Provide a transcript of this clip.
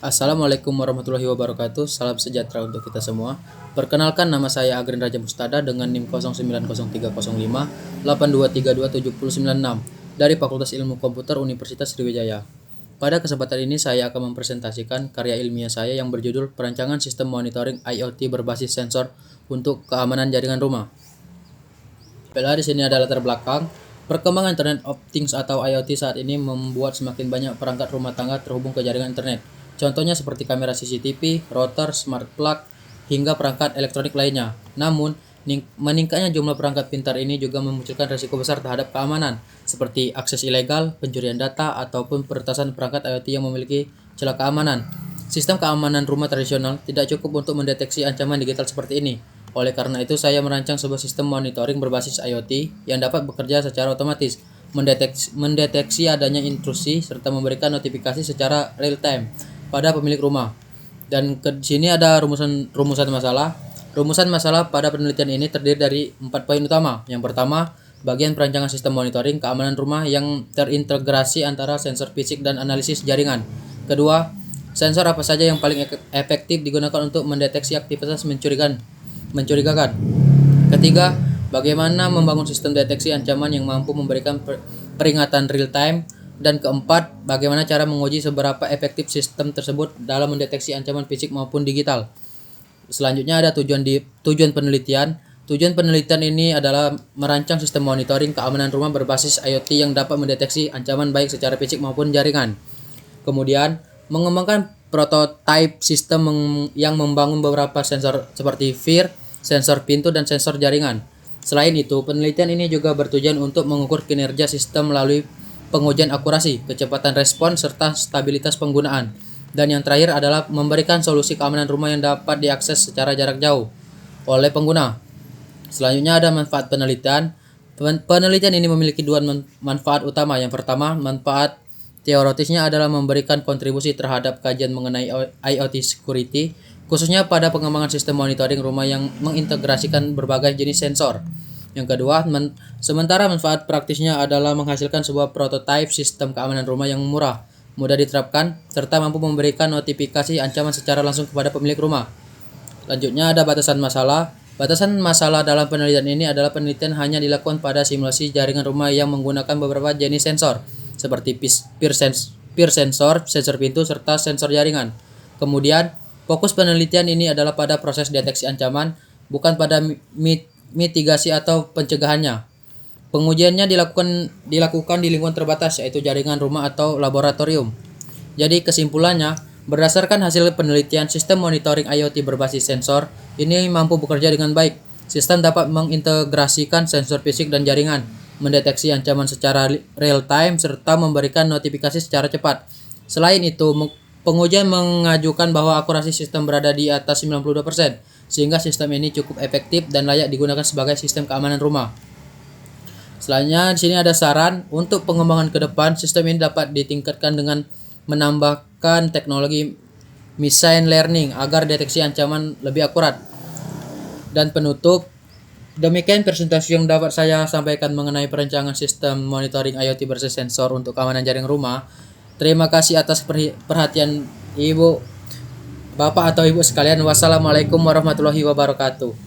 Assalamualaikum warahmatullahi wabarakatuh. Salam sejahtera untuk kita semua. Perkenalkan, nama saya Agren Raja Mustada dengan NIM 090305 82327096 dari Fakultas Ilmu Komputer Universitas Sriwijaya. Pada kesempatan ini saya akan mempresentasikan karya ilmiah saya yang berjudul Perancangan Sistem Monitoring IoT Berbasis Sensor untuk Keamanan Jaringan Rumah. Di sini ada latar belakang. Perkembangan Internet of Things atau IoT saat ini membuat semakin banyak perangkat rumah tangga terhubung ke jaringan internet. Contohnya seperti kamera CCTV, router, smart plug, hingga perangkat elektronik lainnya. Namun, meningkatnya jumlah perangkat pintar ini juga memunculkan risiko besar terhadap keamanan, seperti akses ilegal, pencurian data, ataupun peretasan perangkat IoT yang memiliki celah keamanan. Sistem keamanan rumah tradisional tidak cukup untuk mendeteksi ancaman digital seperti ini. Oleh karena itu, saya merancang sebuah sistem monitoring berbasis IoT yang dapat bekerja secara otomatis, mendeteksi adanya intrusi, serta memberikan notifikasi secara real time pada pemilik rumah. Dan ke sini ada rumusan masalah. Rumusan masalah pada penelitian ini terdiri dari 4 poin utama. Yang pertama, bagian perancangan sistem monitoring keamanan rumah yang terintegrasi antara sensor fisik dan analisis jaringan. Kedua, sensor apa saja yang paling efektif digunakan untuk mendeteksi aktivitas mencurigakan. Ketiga, bagaimana membangun sistem deteksi ancaman yang mampu memberikan peringatan real time. Dan keempat, bagaimana cara menguji seberapa efektif sistem tersebut dalam mendeteksi ancaman fisik maupun digital. Selanjutnya ada tujuan penelitian. Tujuan penelitian ini adalah merancang sistem monitoring keamanan rumah berbasis IoT yang dapat mendeteksi ancaman baik secara fisik maupun jaringan. Kemudian, mengembangkan prototipe sistem yang membangun beberapa sensor seperti FIR, sensor pintu, dan sensor jaringan. Selain itu, penelitian ini juga bertujuan untuk mengukur kinerja sistem melalui pengujian akurasi, kecepatan respon, serta stabilitas penggunaan. Dan yang terakhir adalah memberikan solusi keamanan rumah yang dapat diakses secara jarak jauh oleh pengguna. Selanjutnya ada manfaat penelitian. Penelitian ini memiliki dua manfaat utama. Yang pertama, manfaat teoritisnya adalah memberikan kontribusi terhadap kajian mengenai IoT security, khususnya pada pengembangan sistem monitoring rumah yang mengintegrasikan berbagai jenis sensor. Yang kedua, sementara manfaat praktisnya adalah menghasilkan sebuah prototipe sistem keamanan rumah yang murah, mudah diterapkan, serta mampu memberikan notifikasi ancaman secara langsung kepada pemilik rumah. Selanjutnya ada batasan masalah. Batasan masalah dalam penelitian ini adalah penelitian hanya dilakukan pada simulasi jaringan rumah yang menggunakan beberapa jenis sensor, seperti peer sensor, sensor pintu, serta sensor jaringan. Kemudian, fokus penelitian ini adalah pada proses deteksi ancaman, bukan pada mitigasi atau pencegahannya. Pengujiannya dilakukan di lingkungan terbatas, yaitu jaringan rumah atau laboratorium. Jadi kesimpulannya, berdasarkan hasil penelitian, sistem monitoring IoT berbasis sensor ini mampu bekerja dengan baik. Sistem dapat mengintegrasikan sensor fisik dan jaringan, mendeteksi ancaman secara real time, serta memberikan notifikasi secara cepat. Selain itu, pengujian mengajukan bahwa akurasi sistem berada di atas 92%, sehingga sistem ini cukup efektif dan layak digunakan sebagai sistem keamanan rumah. Selanjutnya di sini ada saran untuk pengembangan ke depan. Sistem ini dapat ditingkatkan dengan menambahkan teknologi machine learning agar deteksi ancaman lebih akurat. Dan penutup, demikian presentasi yang dapat saya sampaikan mengenai perancangan sistem monitoring IoT berbasis sensor untuk keamanan jaringan rumah. Terima kasih atas perhatian Bapak atau Ibu sekalian. Wassalamualaikum warahmatullahi wabarakatuh.